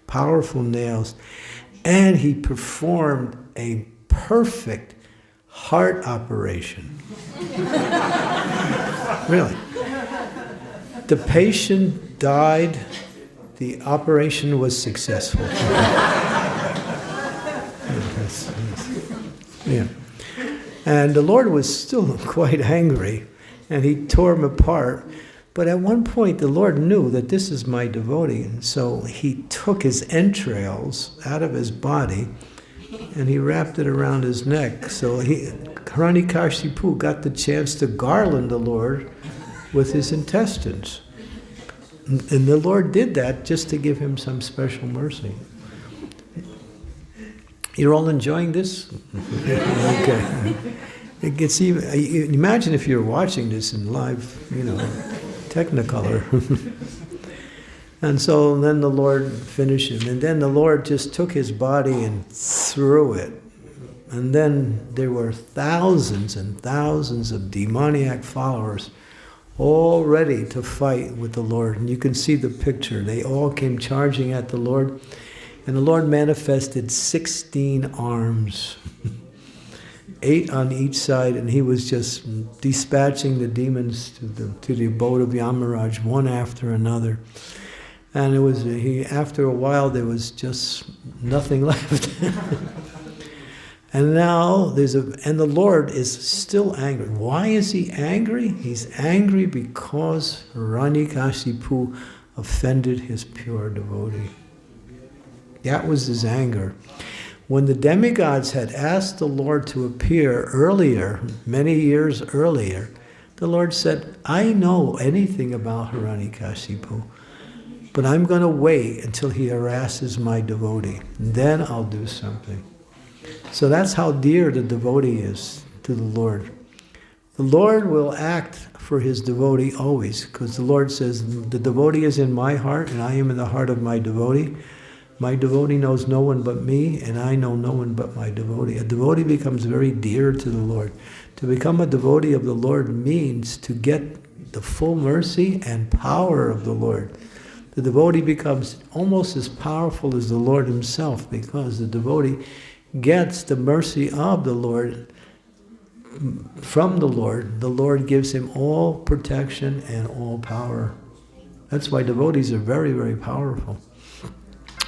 powerful nails, and he performed a perfect heart operation. Really. The patient died, the operation was successful. Yeah. And the Lord was still quite angry, and he tore him apart. But at one point, the Lord knew that this is my devotee, and so he took his entrails out of his body, and he wrapped it around his neck. So Hiranyakashipu got the chance to garland the Lord with his intestines. And the Lord did that just to give him some special mercy. You're all enjoying this? Okay. It gets even. Imagine if you're watching this in live, Technicolor. And so then the Lord finished him, and then the Lord just took his body and threw it. And then there were thousands and thousands of demoniac followers all ready to fight with the Lord. And you can see the picture. They all came charging at the Lord. And the Lord manifested 16 arms, 8 on each side, and he was just dispatching the demons to the abode of Yamaraj, one after another. And after a while, there was just nothing left. And now and the Lord is still angry. Why is he angry? He's angry because Hiranyakashipu offended his pure devotee. That was his anger. When the demigods had asked the Lord to appear earlier, many years earlier, the Lord said, I know anything about Hiranyakashipu, but I'm going to wait until he harasses my devotee. Then I'll do something. So that's how dear the devotee is to the Lord. The Lord will act for his devotee always, because the Lord says, the devotee is in my heart, and I am in the heart of my devotee. My devotee knows no one but me, and I know no one but my devotee. A devotee becomes very dear to the Lord. To become a devotee of the Lord means to get the full mercy and power of the Lord. The devotee becomes almost as powerful as the Lord himself, because the devotee gets the mercy of the Lord from the Lord gives him all protection and all power. That's why devotees are very, very powerful.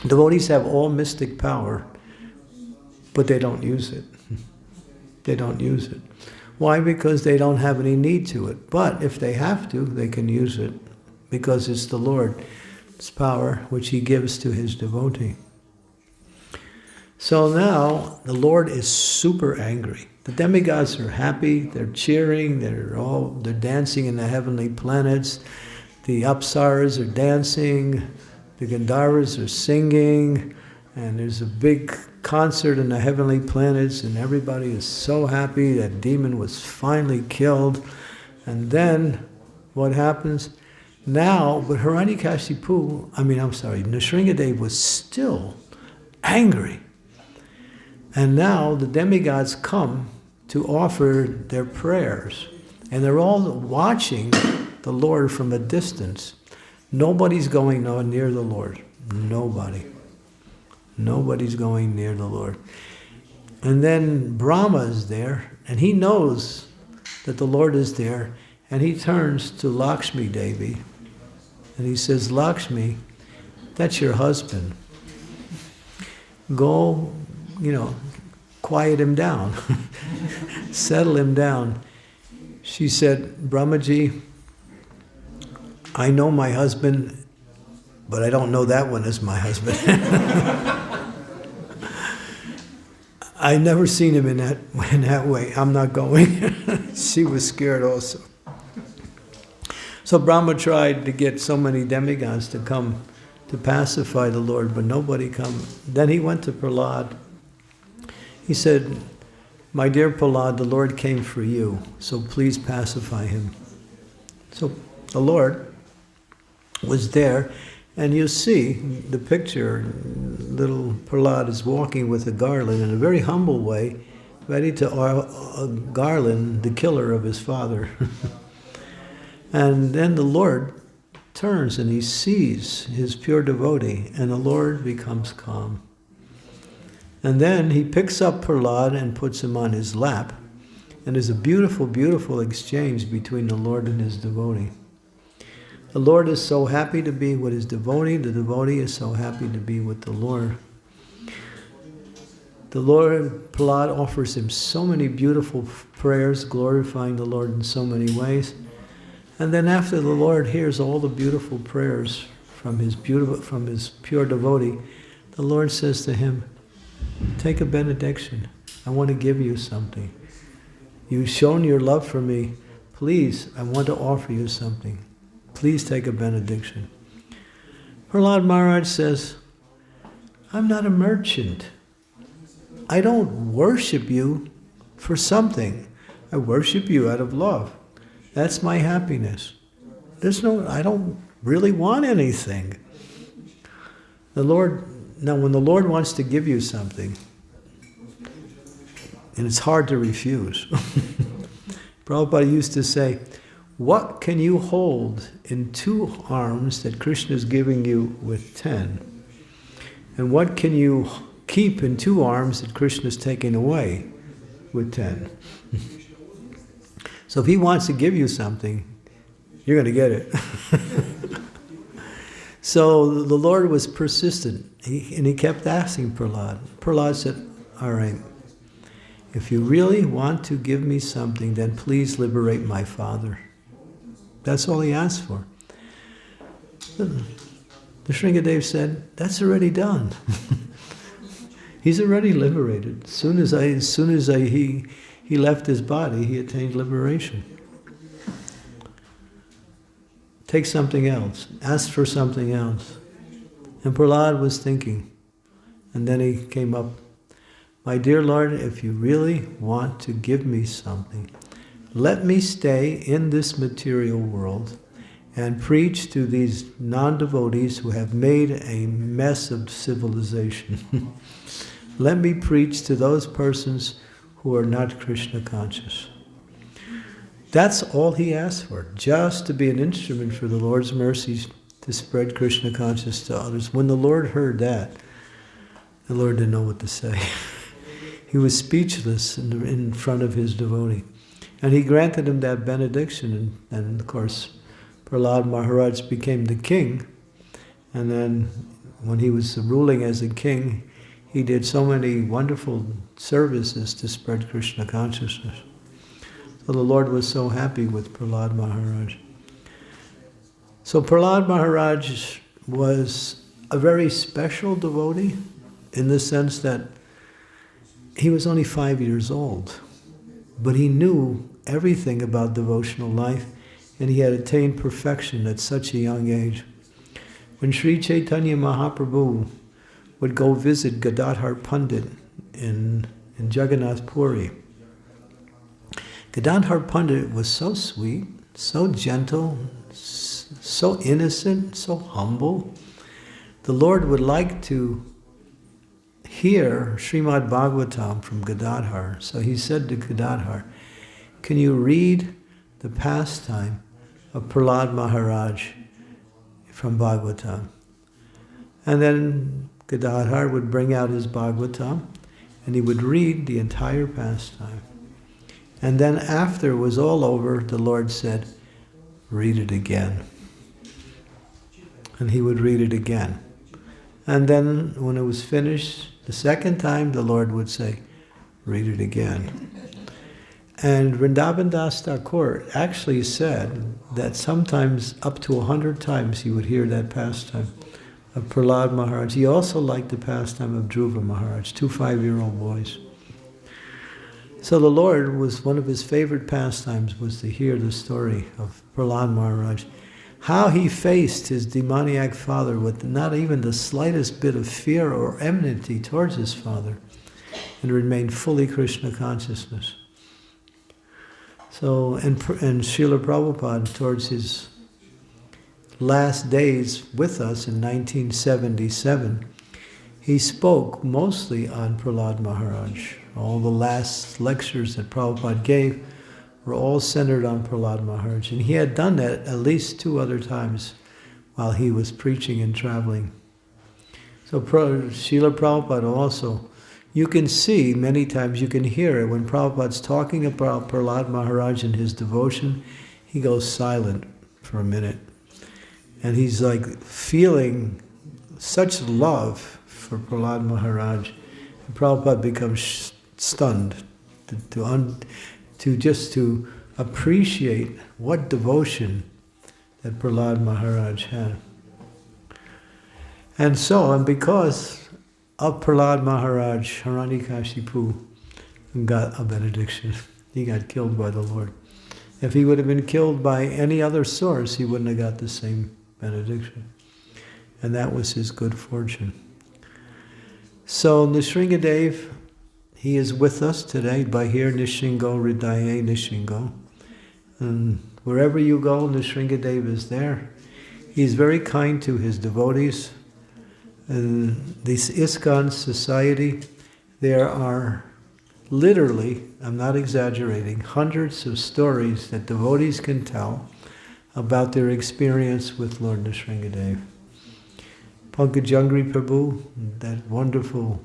Devotees have all mystic power, but they don't use it. They don't use it. Why? Because they don't have any need to it. But if they have to, they can use it, because it's the Lord's power which he gives to his devotee. So now the Lord is super angry. The demigods are happy, they're cheering, they're dancing in the heavenly planets. The apsaras are dancing, the Gandharvas are singing, and there's a big concert in the heavenly planets, and everybody is so happy that demon was finally killed. And then what happens? Now, but Nrsimha-caturdasi was still angry. And now the demigods come to offer their prayers. And they're all watching the Lord from a distance. Nobody's going near the Lord. Nobody. Nobody's going near the Lord. And then Brahma is there, and he knows that the Lord is there, and he turns to Lakshmi Devi, and he says, Lakshmi, that's your husband. Go, quiet him down. Settle him down. She said, Brahmaji, I know my husband, but I don't know that one as my husband. I've never seen him in that way. I'm not going. She was scared also. So Brahma tried to get so many demigods to come to pacify the Lord, but nobody come. Then he went to Prahlad. He said, my dear Prahlad, the Lord came for you, so please pacify him. So the Lord was there, and you see the picture, little Prahlad is walking with a garland in a very humble way, ready to garland the killer of his father. And then the Lord turns and he sees his pure devotee, and the Lord becomes calm. And then he picks up Prahlad and puts him on his lap, and there's a beautiful, beautiful exchange between the Lord and his devotee. The Lord is so happy to be with his devotee, the devotee is so happy to be with the Lord. The Lord, Prahlad offers him so many beautiful prayers, glorifying the Lord in so many ways. And then after the Lord hears all the beautiful prayers from his pure devotee, the Lord says to him, take a benediction. I want to give you something. You've shown your love for me. Please, I want to offer you something. Please take a benediction. Prahlad Maharaj says, I'm not a merchant. I don't worship you for something. I worship you out of love. That's my happiness. I don't really want anything. Now when the Lord wants to give you something, and it's hard to refuse. Prabhupada used to say, what can you hold in 2 arms that Krishna is giving you with 10? And what can you keep in 2 arms that Krishna is taking away with 10? So if he wants to give you something, you're going to get it. So the Lord was persistent, and he kept asking Prahlad. Prahlad said, all right, if you really want to give me something, then please liberate my father. That's all he asked for. The Shringadev said, that's already done. He's already liberated. As soon as he left his body, he attained liberation. Take something else. Ask for something else. And Prahlad was thinking. And then he came up, my dear Lord, if you really want to give me something, let me stay in this material world and preach to these non-devotees who have made a mess of civilization. Let me preach to those persons who are not Krishna conscious. That's all he asked for, just to be an instrument for the Lord's mercies to spread Krishna consciousness to others. When the Lord heard that, the Lord didn't know what to say. He was speechless in front of his devotee. And he granted him that benediction, and of course, Prahlad Maharaj became the king. And then when he was ruling as a king, he did so many wonderful services to spread Krishna consciousness. So the Lord was so happy with Prahlad Maharaj. So Prahlad Maharaj was a very special devotee in the sense that he was only 5 years old, but he knew everything about devotional life, and he had attained perfection at such a young age. When Sri Chaitanya Mahaprabhu would go visit Gadadhar Pandit in Jagannath Puri, Gadadhar Pandit was so sweet, so gentle, so innocent, so humble. The Lord would like to hear Srimad Bhagavatam from Gadadhar. So he said to Gadadhar, can you read the pastime of Prahlad Maharaj from Bhagavatam? And then Gadadhar would bring out his Bhagavatam and he would read the entire pastime. And then after it was all over, the Lord said, read it again. And he would read it again. And then when it was finished, the second time, the Lord would say, read it again. And Vrindavan Das Thakur actually said that sometimes up to 100 times he would hear that pastime of Prahlad Maharaj. He also liked the pastime of Dhruva Maharaj, 2 5-year-old boys. So the Lord was, one of his favorite pastimes was to hear the story of Prahlad Maharaj. How he faced his demoniac father with not even the slightest bit of fear or enmity towards his father, and remained fully Krishna consciousness. So, and Srila Prabhupada, towards his last days with us in 1977, he spoke mostly on Prahlad Maharaj. All the last lectures that Prabhupada gave were all centered on Prahlad Maharaj. And he had done that at least 2 other times while he was preaching and traveling. So Srila Prabhupada also, you can see many times, you can hear it, when Prabhupada's talking about Prahlad Maharaj and his devotion, he goes silent for a minute. And he's like feeling such love for Prahlad Maharaj. And Prabhupada becomes stunned to appreciate what devotion that Prahlad Maharaj had. And because of Prahlad Maharaj, Hiranyakashipu got a benediction. He got killed by the Lord. If he would have been killed by any other source, he wouldn't have got the same benediction. And that was his good fortune. So Nrsimhadev, he is with us today. By here, Nishingo Hridaye Nishingo. And wherever you go, Nrsimhadev is there. He's very kind to his devotees. This ISKCON society, there are literally, I'm not exaggerating, hundreds of stories that devotees can tell about their experience with Lord Nrsimhadev. Pankajangri Prabhu, that wonderful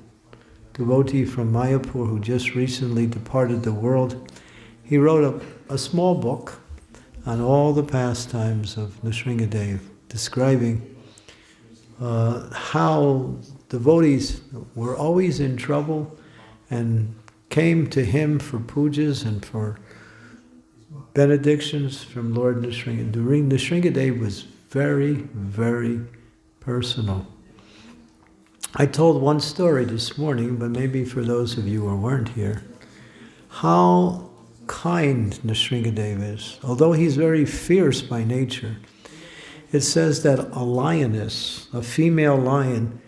devotee from Mayapur who just recently departed the world, he wrote a small book on all the pastimes of Nrsimhadev, describing how devotees were always in trouble and came to him for pujas and for benedictions from Lord Nrsimhadev. Nrsimhadev was very, very personal. I told one story this morning, but maybe for those of you who weren't here, how kind Nrsimhadev is. Although he's very fierce by nature, it says that a lioness, a female lion,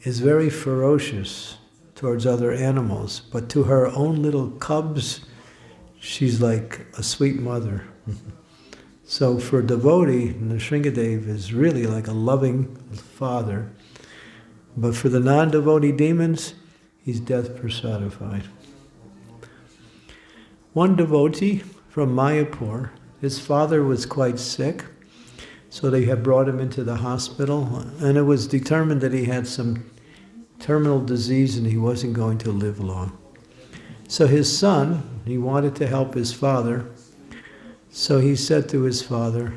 is very ferocious towards other animals, but to her own little cubs, she's like a sweet mother. So for a devotee, Nrsimhadev is really like a loving father. But for the non-devotee demons, he's death personified. One devotee from Mayapur, his father was quite sick, so they had brought him into the hospital, and it was determined that he had some terminal disease and he wasn't going to live long. So his son, he wanted to help his father. So he said to his father,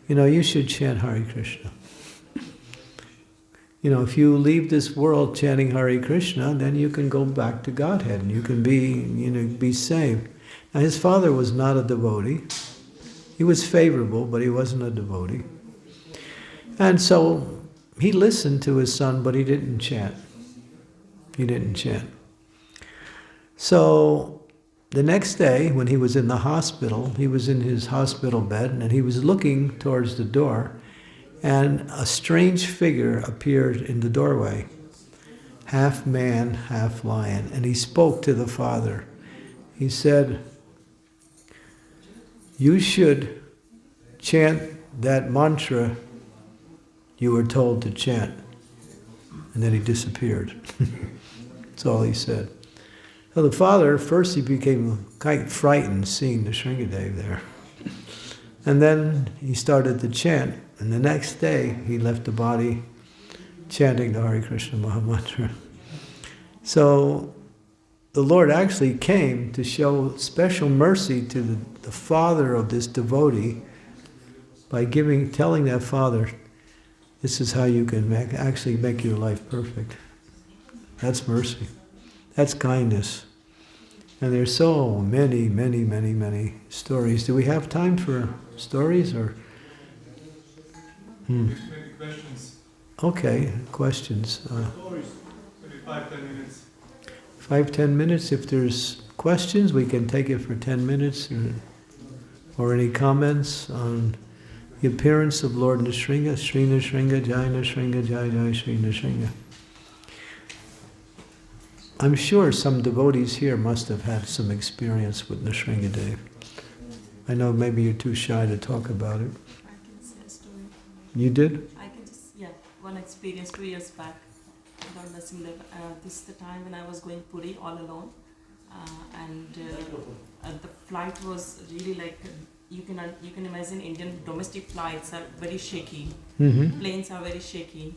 you should chant Hare Krishna. If you leave this world chanting Hare Krishna, then you can go back to Godhead and you can be saved. Now his father was not a devotee. He was favorable, but he wasn't a devotee. And so he listened to his son, but he didn't chant. He didn't chant. So the next day, when he was in the hospital, he was in his hospital bed, and he was looking towards the door, and a strange figure appeared in the doorway, half man, half lion, and he spoke to the father. He said, "You should chant that mantra you were told to chant." And then he disappeared. That's all he said. So the father, first he became quite frightened seeing the Nrsimha there. And then he started to chant. And the next day he left the body chanting the Hare Krishna Mahamantra. So the Lord actually came to show special mercy to the father of this devotee by telling that father, this is how you can actually make your life perfect. That's mercy. That's kindness. And there's so many, many, many, many stories. Do we have time for stories or? Maybe questions. Okay, questions. Stories. Maybe 5-10 minutes. 5-10 minutes. If there's questions, we can take it for 10 minutes. Or any comments on the appearance of Lord Nrsimha, Sri Nrsimha, Jai Nrsimha, Jai Jai Sri Nrsimha. I'm sure some devotees here must have had some experience with Nrsimha. I know maybe you're too shy to talk about it. I can say a story. You did? I can just, one experience 2 years back about Nrsimha. This is the time when I was going Puri all alone. The flight was really like, you can imagine Indian domestic flights are very shaky. Mm-hmm. Planes are very shaky.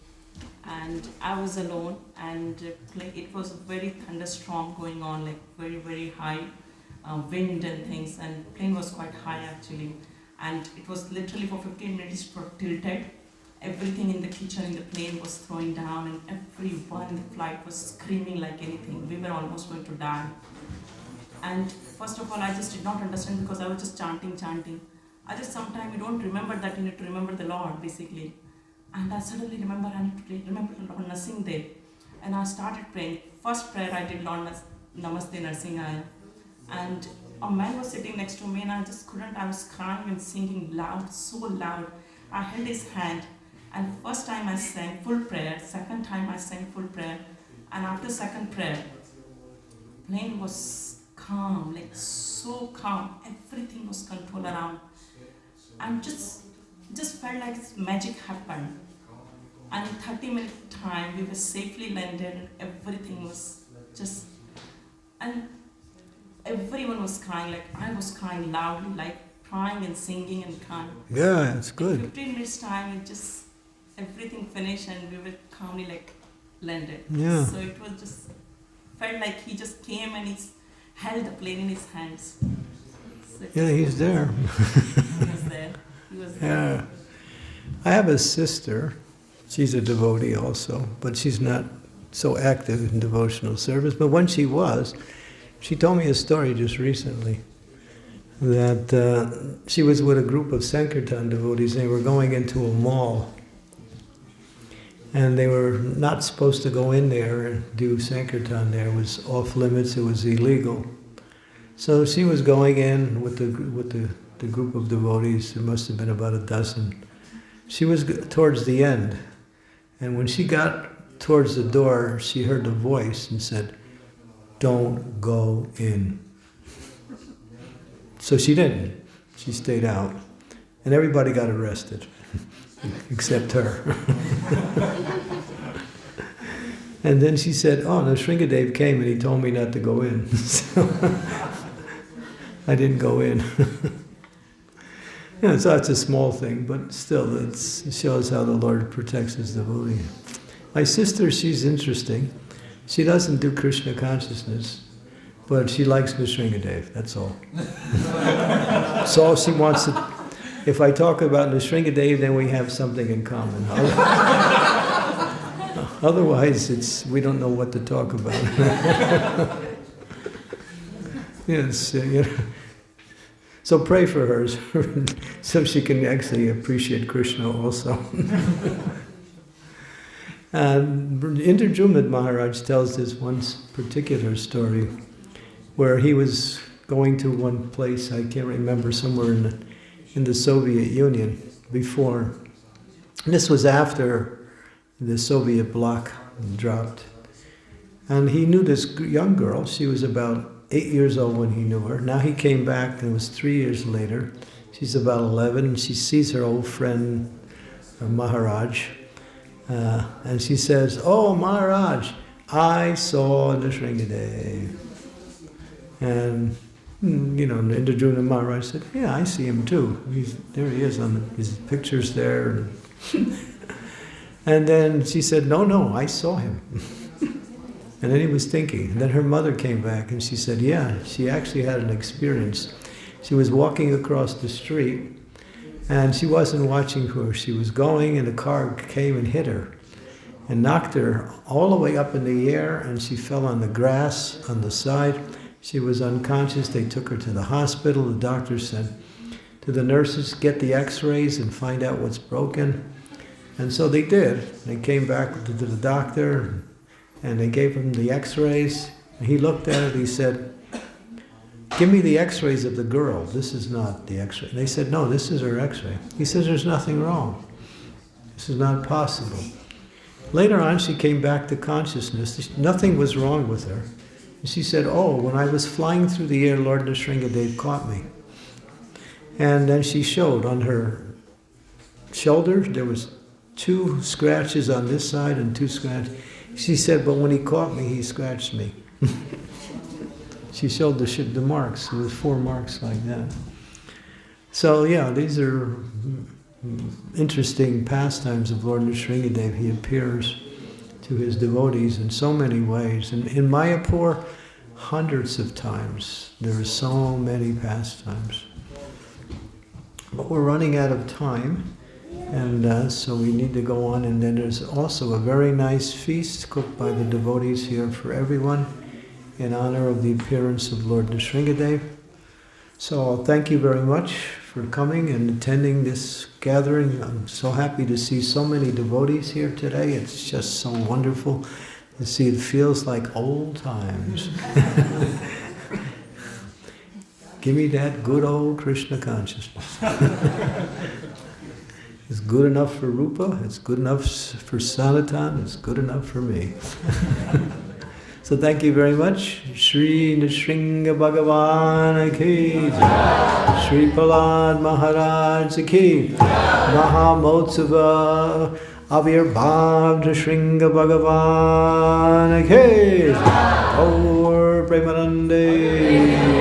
And I was alone, and it was very thunderstorm going on, like very, very high wind and things, and plane was quite high actually. And it was literally for 15 minutes tilted. Everything in the kitchen in the plane was throwing down, and everyone in the flight was screaming like anything. We were almost going to die. And first of all, I just did not understand because I was just chanting. I just sometimes you don't remember that you need to remember the Lord basically. And I suddenly remember I need to remember Lord Nrsimha. And I started praying. First prayer I did, Lord Namaste Nrsimha. And a man was sitting next to me and I just couldn't. I was crying and singing loud, so loud. I held his hand. And first time I sang full prayer. Second time I sang full prayer. And after second prayer, plane was calm, like so calm. Everything was controlled around. And just felt like magic happened. And in 30-minute time, we were safely landed and everything was just, and everyone was crying, like I was crying loudly, like crying and singing and crying. Yeah, it's good. In 15 minutes time, everything finished and we were calmly like landed. Yeah. So it was just, felt like he just came and he held the plane in his hands. So Yeah, he's there. He was there. He was there. Yeah. I have a sister. She's a devotee also, but she's not so active in devotional service. But when she was, she told me a story just recently that she was with a group of Sankirtan devotees. They were going into a mall, and they were not supposed to go in there and do Sankirtan there. It was off limits. It was illegal. So she was going in with the group of devotees. There must have been about a dozen. She was towards the end. And when she got towards the door, she heard a voice and said, "Don't go in." So she didn't. She stayed out. And everybody got arrested, except her. And then she said, "Oh, Nrsimha came and he told me not to go in." So I didn't go in. Yeah, so it's a small thing, but still it shows how the Lord protects his devotee. My sister, she's interesting. She doesn't do Krishna consciousness. But she likes Nrsimhadev, that's all. That's all she wants to. If I talk about Nrsimhadev, then we have something in common. Otherwise, we don't know what to talk about. Yes, So pray for her, so she can actually appreciate Krishna also. And Nrsimha Maharaj tells this one particular story where he was going to one place, I can't remember, somewhere in the Soviet Union before. And this was after the Soviet bloc dropped. And he knew this young girl. She was about 8 years old when he knew her. Now he came back, and it was 3 years later. She's about 11, and she sees her old friend, Maharaj. And she says, "Oh, Maharaj, I saw Nrsimhadev." And, Nrsimha Maharaj said, "Yeah, I see him too. There he is, his picture's there." And then she said, No, I saw him." And then he was thinking. And then her mother came back and she said, yeah, she actually had an experience. She was walking across the street and she wasn't watching where she was going, and a car came and hit her and knocked her all the way up in the air, and she fell on the grass on the side. She was unconscious. They took her to the hospital. The doctor said to the nurses, "Get the x-rays and find out what's broken." And so they did. They came back to the doctor and they gave him the x-rays. And he looked at it, he said, "Give me the x-rays of the girl. This is not the x-ray." And they said, "No, this is her x-ray." He says, "There's nothing wrong. This is not possible." Later on, she came back to consciousness. Nothing was wrong with her. And she said, "Oh, when I was flying through the air, Lord Nrsimhadev caught me." And then she showed on her shoulder, there was 2 scratches on this side and 2 scratches. She said, "But when he caught me, he scratched me." She showed the marks. There was 4 marks like that. So yeah, these are interesting pastimes of Lord Nrsimhadev. He appears to his devotees in so many ways. And in Mayapur, hundreds of times. There are so many pastimes. But we're running out of time. And so we need to go on. And then there's also a very nice feast cooked by the devotees here for everyone in honor of the appearance of Lord Nrsimhadev. So thank you very much for coming and attending this gathering. I'm so happy to see so many devotees here today. It's just so wonderful to see. It feels like old times. Give me that good old Krishna consciousness. It's good enough for Rupa, it's good enough for Sanatan, it's good enough for me. So thank you very much. Shri Nrsimha Bhagavan ki jai. Shri Prahlad Maharaj ki jai. Mahamotsava Avirbhav Nrsimha Bhagavan ki jai. Gaur Premanande.